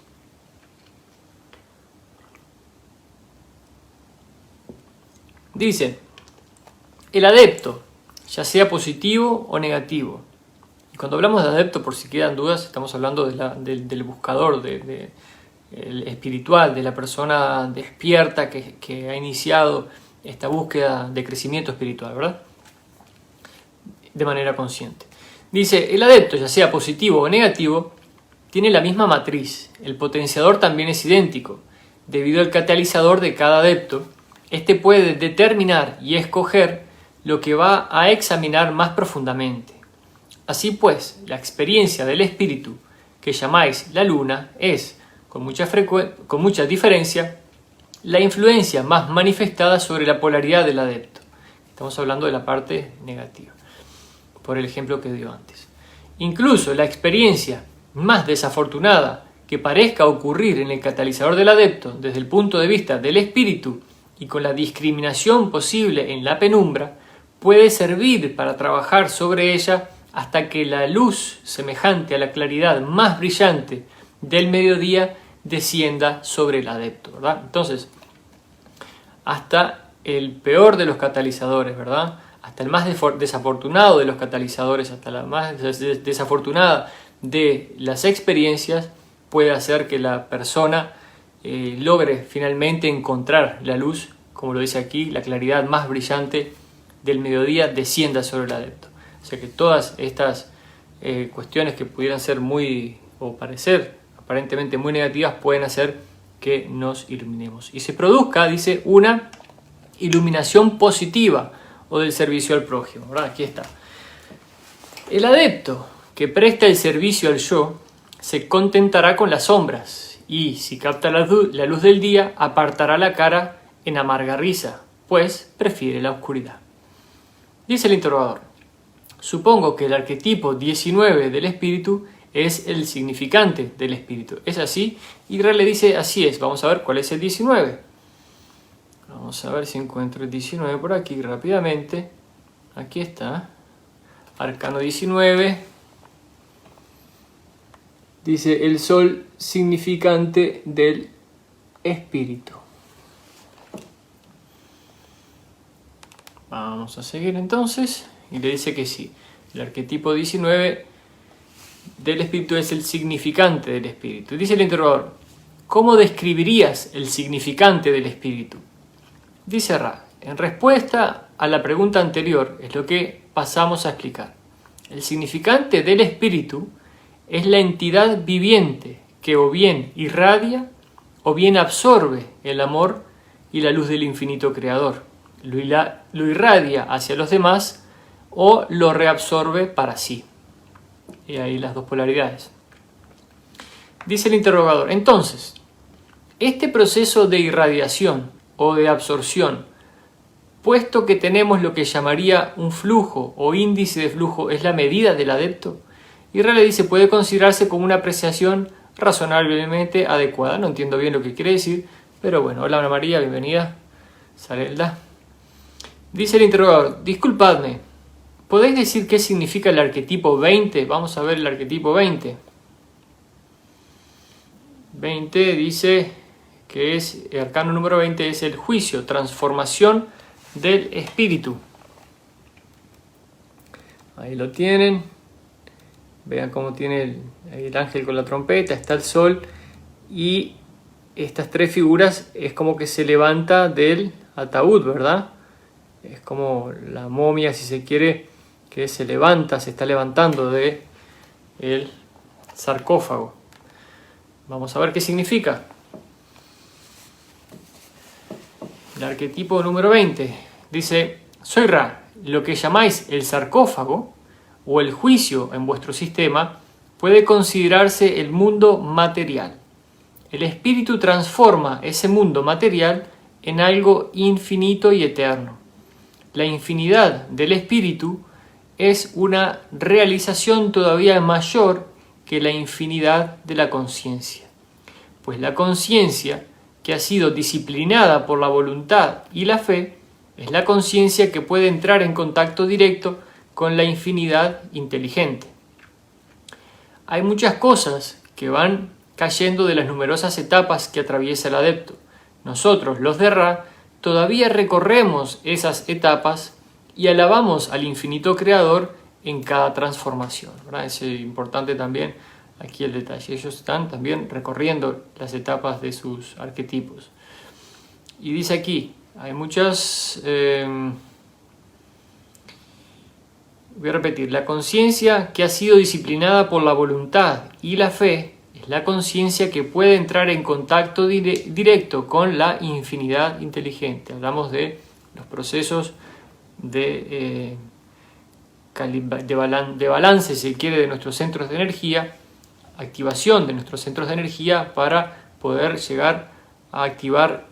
Dice, el adepto, ya sea positivo o negativo. Y cuando hablamos de adepto, por si quedan dudas, estamos hablando del buscador, el espiritual, de la persona despierta que ha iniciado esta búsqueda de crecimiento espiritual, ¿verdad? De manera consciente. Dice, el adepto, ya sea positivo o negativo, tiene la misma matriz. El potenciador también es idéntico. Debido al catalizador de cada adepto, este puede determinar y escoger lo que va a examinar más profundamente. Así pues, la experiencia del espíritu que llamáis la luna es, con mucha diferencia, la influencia más manifestada sobre la polaridad del adepto. Estamos hablando de la parte negativa, por el ejemplo que dio antes. Incluso la experiencia más desafortunada que parezca ocurrir en el catalizador del adepto desde el punto de vista del espíritu y con la discriminación posible en la penumbra, puede servir para trabajar sobre ella hasta que la luz semejante a la claridad más brillante del mediodía descienda sobre el adepto, ¿verdad? Entonces, hasta el peor de los catalizadores, ¿verdad? Hasta el más desafortunado de los catalizadores, hasta la más desafortunada de las experiencias, puede hacer que la persona logre finalmente encontrar la luz, como lo dice aquí, la claridad más brillante del mediodía descienda sobre el adepto. O sea que todas estas cuestiones que pudieran ser o parecer aparentemente muy negativas pueden hacer que nos iluminemos. Y se produzca, dice, una iluminación positiva o del servicio al prójimo, ¿verdad? Aquí está. El adepto que presta el servicio al yo se contentará con las sombras y, si capta la luz del día, apartará la cara en amarga risa, pues prefiere la oscuridad. Dice el interrogador, supongo que el arquetipo 19 del espíritu es el significante del espíritu. ¿Es así? Y Raleigh dice, así es. Vamos a ver cuál es el 19. Vamos a ver si encuentro el 19 por aquí rápidamente. Aquí está. Arcano 19. Dice el sol significante del espíritu. Vamos a seguir entonces. Y le dice que sí. El arquetipo 19 del espíritu es el significante del espíritu. Dice el interrogador, ¿cómo describirías el significante del espíritu? Dice Ra, en respuesta a la pregunta anterior es lo que pasamos a explicar. El significante del espíritu es la entidad viviente que o bien irradia o bien absorbe el amor y la luz del infinito creador. Lo irradia hacia los demás o lo reabsorbe para sí. Y ahí las dos polaridades. Dice el interrogador, entonces, este proceso de irradiación o de absorción, puesto que tenemos lo que llamaría un flujo o índice de flujo, es la medida del adepto, y Ra le dice, puede considerarse como una apreciación razonablemente adecuada. No entiendo bien lo que quiere decir, pero bueno, hola Ana María, bienvenida, Sarelda. Dice el interrogador, disculpadme, ¿podéis decir qué significa el arquetipo 20? Vamos a ver el arquetipo 20. 20 dice que es, el arcano número 20 es el juicio, transformación del espíritu. Ahí lo tienen. Vean cómo tiene el ángel con la trompeta, está el sol y estas tres figuras es como que se levanta del ataúd, ¿verdad? Es como la momia, si se quiere, que se levanta, se está levantando de el sarcófago. Vamos a ver qué significa. El arquetipo número 20 dice, soy Ra, lo que llamáis el sarcófago o el juicio en vuestro sistema puede considerarse el mundo material. El espíritu transforma ese mundo material en algo infinito y eterno. La infinidad del espíritu es una realización todavía mayor que la infinidad de la conciencia, pues la conciencia, que ha sido disciplinada por la voluntad y la fe, es la conciencia que puede entrar en contacto directo con la infinidad inteligente. Hay muchas cosas que van cayendo de las numerosas etapas que atraviesa el adepto. Nosotros, los de Ra, todavía recorremos esas etapas y alabamos al infinito creador en cada transformación, ¿verdad? Es importante también aquí el detalle. Ellos están también recorriendo las etapas de sus arquetipos. Y dice aquí, hay muchas... voy a repetir, la conciencia que ha sido disciplinada por la voluntad y la fe es la conciencia que puede entrar en contacto directo con la infinidad inteligente. Hablamos de los procesos de balance, si quiere, de nuestros centros de energía, activación de nuestros centros de energía para poder llegar a activar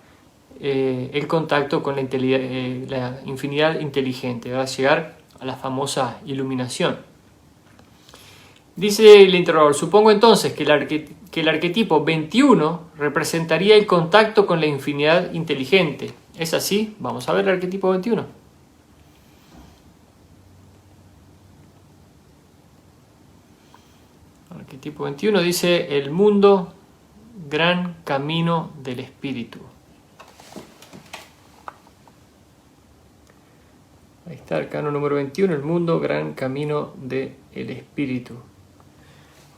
el contacto con la infinidad inteligente, ¿verdad? Llegar a la famosa iluminación. Dice el interrogador, supongo entonces que el arquetipo 21 representaría el contacto con la infinidad inteligente. ¿Es así? Vamos a ver el arquetipo 21. El arquetipo 21 dice el mundo, gran camino del espíritu. Ahí está, arcano número 21, el mundo, gran camino del espíritu.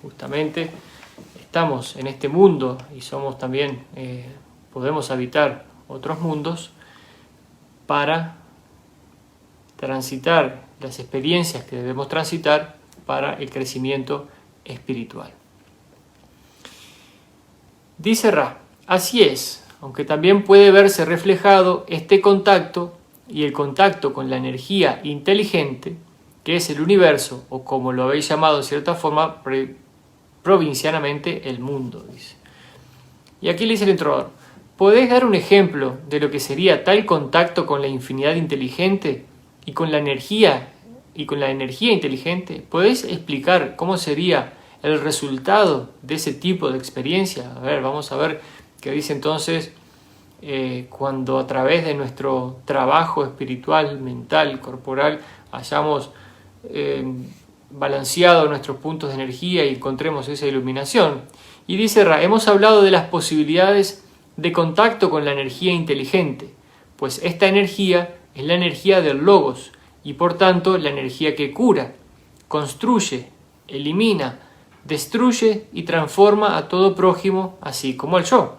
Justamente estamos en este mundo y somos también, podemos habitar otros mundos para transitar las experiencias que debemos transitar para el crecimiento espiritual. Dice Ra, así es, aunque también puede verse reflejado este contacto y el contacto con la energía inteligente, que es el universo, o como lo habéis llamado de cierta forma, provincianamente el mundo, dice. Y aquí le dice el interrogador, ¿podéis dar un ejemplo de lo que sería tal contacto con la infinidad inteligente y con la energía inteligente? ¿Podéis explicar cómo sería el resultado de ese tipo de experiencia? A ver, vamos a ver qué dice entonces cuando a través de nuestro trabajo espiritual, mental, corporal, hayamos balanceado nuestros puntos de energía y encontremos esa iluminación. Y dice Ra, hemos hablado de las posibilidades de contacto con la energía inteligente, pues esta energía es la energía del Logos y por tanto la energía que cura, construye, elimina, destruye y transforma a todo prójimo, así como al yo.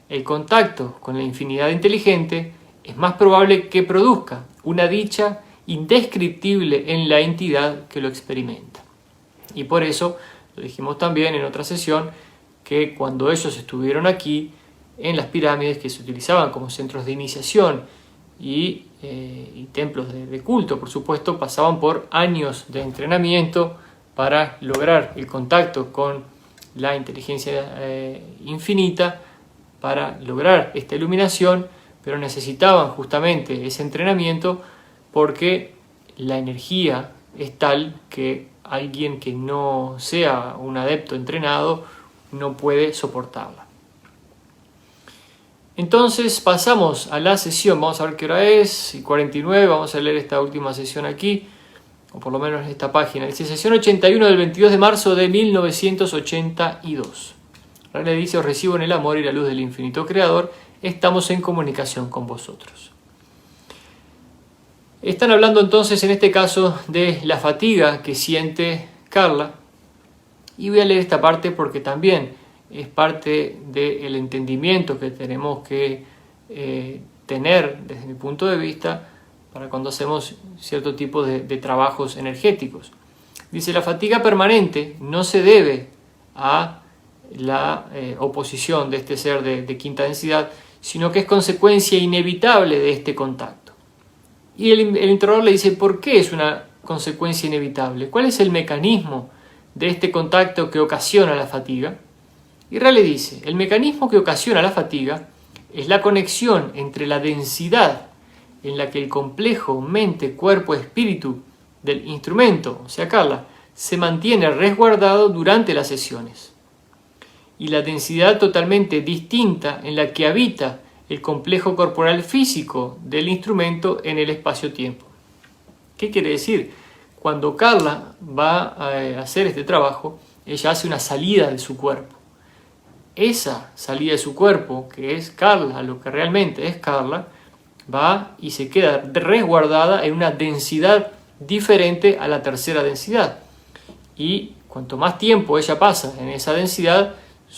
El contacto con la infinidad inteligente es más probable que produzca una dicha indescriptible en la entidad que lo experimenta. Y por eso, lo dijimos también en otra sesión, que cuando ellos estuvieron aquí, en las pirámides que se utilizaban como centros de iniciación y templos de culto, por supuesto, pasaban por años de entrenamiento para lograr el contacto con la inteligencia infinita, para lograr esta iluminación, pero necesitaban justamente ese entrenamiento porque la energía es tal que alguien que no sea un adepto entrenado no puede soportarla. Entonces pasamos a la sesión, vamos a ver qué hora es, y 49, vamos a leer esta última sesión aquí, o por lo menos esta página. Dice sesión 81 del 22 de marzo de 1982. Ahora le dice, os recibo en el amor y la luz del infinito creador, estamos en comunicación con vosotros. Están hablando entonces en este caso de la fatiga que siente Carla, y voy a leer esta parte porque también es parte del entendimiento que tenemos que tener desde mi punto de vista para cuando hacemos cierto tipo de trabajos energéticos. Dice, la fatiga permanente no se debe a la oposición de este ser de quinta densidad, sino que es consecuencia inevitable de este contacto. Y el interrogador le dice, ¿por qué es una consecuencia inevitable? ¿Cuál es el mecanismo de este contacto que ocasiona la fatiga? Y Ra le dice, el mecanismo que ocasiona la fatiga es la conexión entre la densidad en la que el complejo mente, cuerpo, espíritu del instrumento, o sea Carla, se mantiene resguardado durante las sesiones, y la densidad totalmente distinta en la que habita el complejo corporal físico del instrumento en el espacio-tiempo. ¿Qué quiere decir? Cuando Carla va a hacer este trabajo, ella hace una salida de su cuerpo. Esa salida de su cuerpo, que es Carla, lo que realmente es Carla, va y se queda resguardada en una densidad diferente a la tercera densidad. Y cuanto más tiempo ella pasa en esa densidad,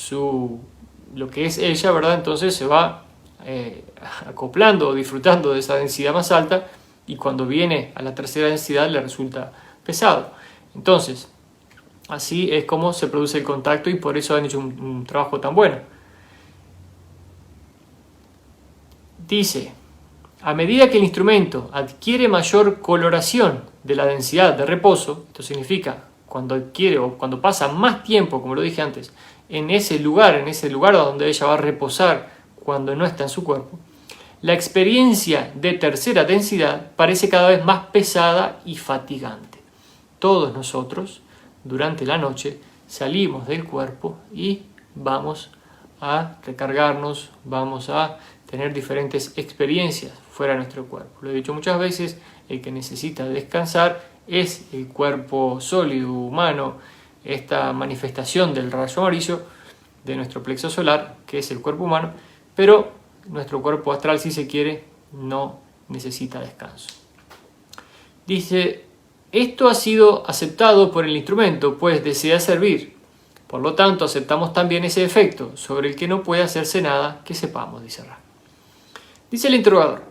lo que es ella, ¿verdad? Entonces se va acoplando o disfrutando de esa densidad más alta, y cuando viene a la tercera densidad le resulta pesado. Entonces, así es como se produce el contacto, y por eso han hecho un trabajo tan bueno. Dice, a medida que el instrumento adquiere mayor coloración de la densidad de reposo, esto significa cuando adquiere o cuando pasa más tiempo, como lo dije antes, en ese lugar donde ella va a reposar cuando no está en su cuerpo, la experiencia de tercera densidad parece cada vez más pesada y fatigante. Todos nosotros, durante la noche, salimos del cuerpo y vamos a recargarnos, vamos a tener diferentes experiencias fuera de nuestro cuerpo. Lo he dicho muchas veces, el que necesita descansar es el cuerpo sólido humano, esta manifestación del rayo amarillo de nuestro plexo solar, que es el cuerpo humano, pero nuestro cuerpo astral, si se quiere, no necesita descanso. Dice, esto ha sido aceptado por el instrumento, pues desea servir. Por lo tanto, aceptamos también ese efecto, sobre el que no puede hacerse nada que sepamos, dice Ra. Dice el interrogador,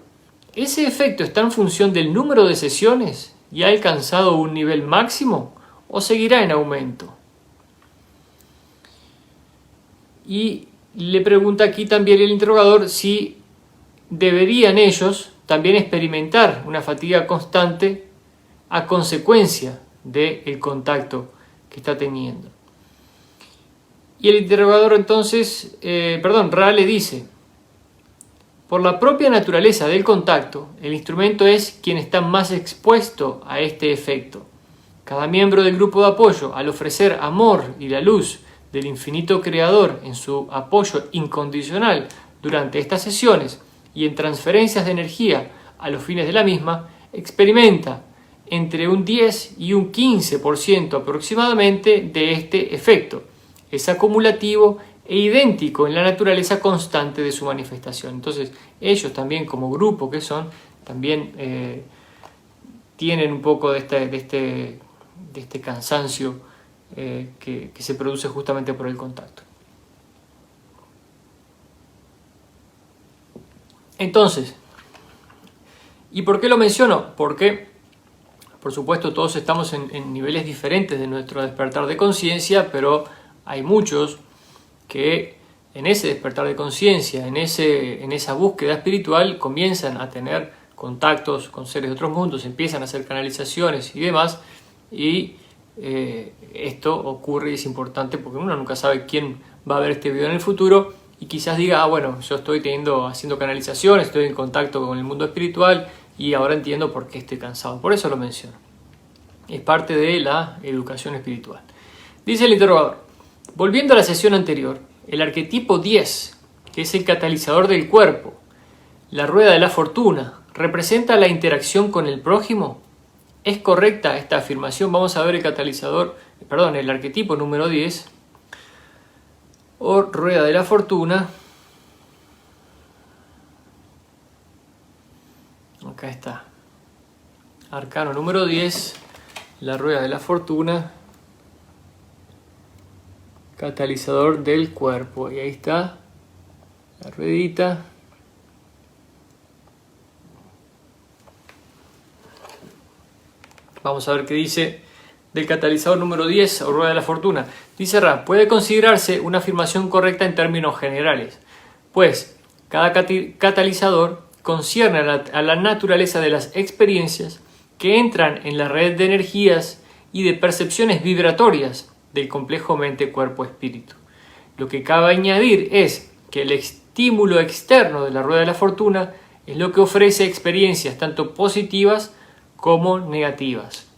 ¿ese efecto está en función del número de sesiones y ha alcanzado un nivel máximo o seguirá en aumento? Y le pregunta aquí también el interrogador si deberían ellos también experimentar una fatiga constante a consecuencia del contacto que está teniendo. Y el interrogador entonces, Ra le dice, por la propia naturaleza del contacto, el instrumento es quien está más expuesto a este efecto. Cada miembro del grupo de apoyo, al ofrecer amor y la luz del infinito creador en su apoyo incondicional durante estas sesiones y en transferencias de energía a los fines de la misma, experimenta entre un 10 y un 15% aproximadamente de este efecto. Es acumulativo e idéntico en la naturaleza constante de su manifestación. Entonces, ellos también como grupo que son, también tienen un poco de este cansancio que se produce justamente por el contacto. Entonces, ¿y por qué lo menciono? Porque, por supuesto, todos estamos en niveles diferentes de nuestro despertar de conciencia, pero hay muchos que en ese despertar de conciencia, en esa búsqueda espiritual, comienzan a tener contactos con seres de otros mundos, empiezan a hacer canalizaciones y demás, y esto ocurre y es importante porque uno nunca sabe quién va a ver este video en el futuro y quizás diga, bueno, yo estoy haciendo canalizaciones, estoy en contacto con el mundo espiritual y ahora entiendo por qué estoy cansado. Por eso lo menciono. Es parte de la educación espiritual. Dice el interrogador, volviendo a la sesión anterior, el arquetipo 10, que es el catalizador del cuerpo, la rueda de la fortuna, ¿representa la interacción con el prójimo? ¿Es correcta esta afirmación? Vamos a ver el arquetipo número 10, o rueda de la fortuna. Acá está. Arcano número 10, la rueda de la fortuna, catalizador del cuerpo. Y ahí está la ruedita. Vamos a ver qué dice del catalizador número 10 o rueda de la fortuna. Dice Ra, puede considerarse una afirmación correcta en términos generales, pues cada catalizador concierne a la naturaleza de las experiencias que entran en la red de energías y de percepciones vibratorias del complejo mente-cuerpo-espíritu. Lo que cabe añadir es que el estímulo externo de la rueda de la fortuna es lo que ofrece experiencias tanto positivas como negativas.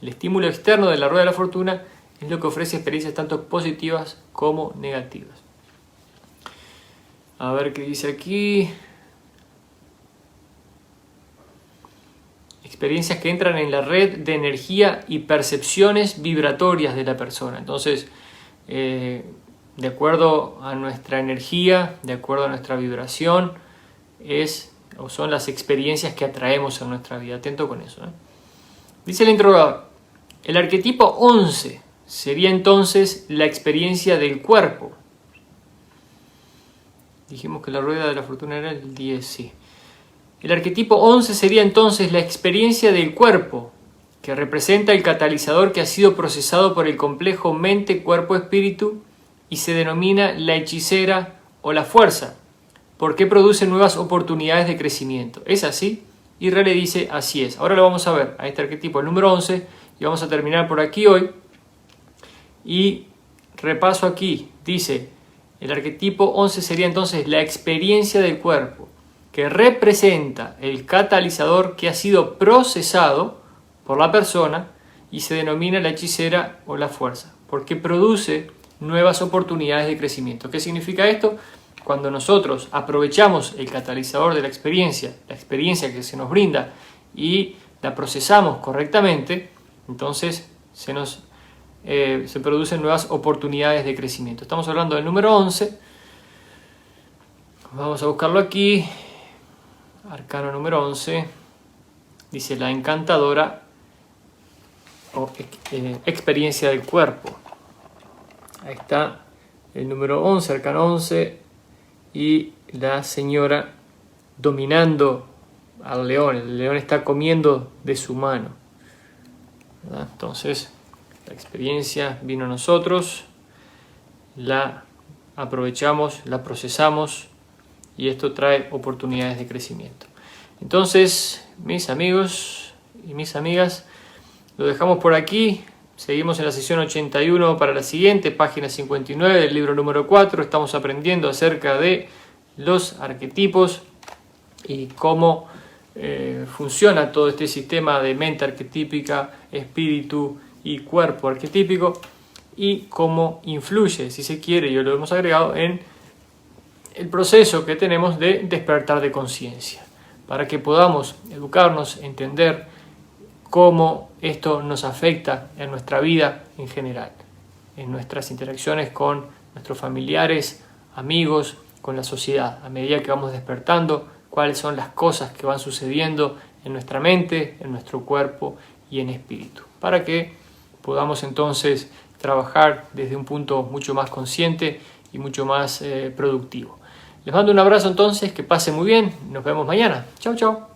El estímulo externo de la rueda de la fortuna es lo que ofrece experiencias tanto positivas como negativas. A ver qué dice aquí. Experiencias que entran en la red de energía y percepciones vibratorias de la persona. Entonces, de acuerdo a nuestra energía, de acuerdo a nuestra vibración, son las experiencias que atraemos en nuestra vida. Atento con eso. Dice el interrogador, el arquetipo 11 sería entonces la experiencia del cuerpo. Dijimos que la rueda de la fortuna era el 10, sí. El arquetipo 11 sería entonces la experiencia del cuerpo, que representa el catalizador que ha sido procesado por el complejo mente-cuerpo-espíritu y se denomina la hechicera o la fuerza, porque produce nuevas oportunidades de crecimiento. ¿Es así? Y Re le dice, así es. Ahora lo vamos a ver a este arquetipo, el número 11, y vamos a terminar por aquí hoy. Y repaso aquí, dice, el arquetipo 11 sería entonces la experiencia del cuerpo, que representa el catalizador que ha sido procesado por la persona y se denomina la hechicera o la fuerza, porque produce nuevas oportunidades de crecimiento. ¿Qué significa esto? Cuando nosotros aprovechamos el catalizador de la experiencia que se nos brinda y la procesamos correctamente, entonces se producen nuevas oportunidades de crecimiento. Estamos hablando del número 11. Vamos a buscarlo aquí. Arcano número 11. Dice la encantadora o experiencia del cuerpo. Ahí está el número 11, arcano 11. Y la señora dominando al león. El león está comiendo de su mano. ¿Verdad? Entonces, la experiencia vino a nosotros, la aprovechamos, la procesamos y esto trae oportunidades de crecimiento. Entonces, mis amigos y mis amigas, lo dejamos por aquí. Seguimos en la sesión 81 para la siguiente, página 59 del libro número 4. Estamos aprendiendo acerca de los arquetipos y cómo funciona todo este sistema de mente arquetípica, espíritu y cuerpo arquetípico y cómo influye, si se quiere, yo lo hemos agregado, en el proceso que tenemos de despertar de conciencia, para que podamos educarnos, entender cómo esto nos afecta en nuestra vida en general, en nuestras interacciones con nuestros familiares, amigos, con la sociedad. A medida que vamos despertando, cuáles son las cosas que van sucediendo en nuestra mente, en nuestro cuerpo y en espíritu, para que podamos entonces trabajar desde un punto mucho más consciente y mucho más productivo. Les mando un abrazo entonces, que pasen muy bien, nos vemos mañana. Chau, chau.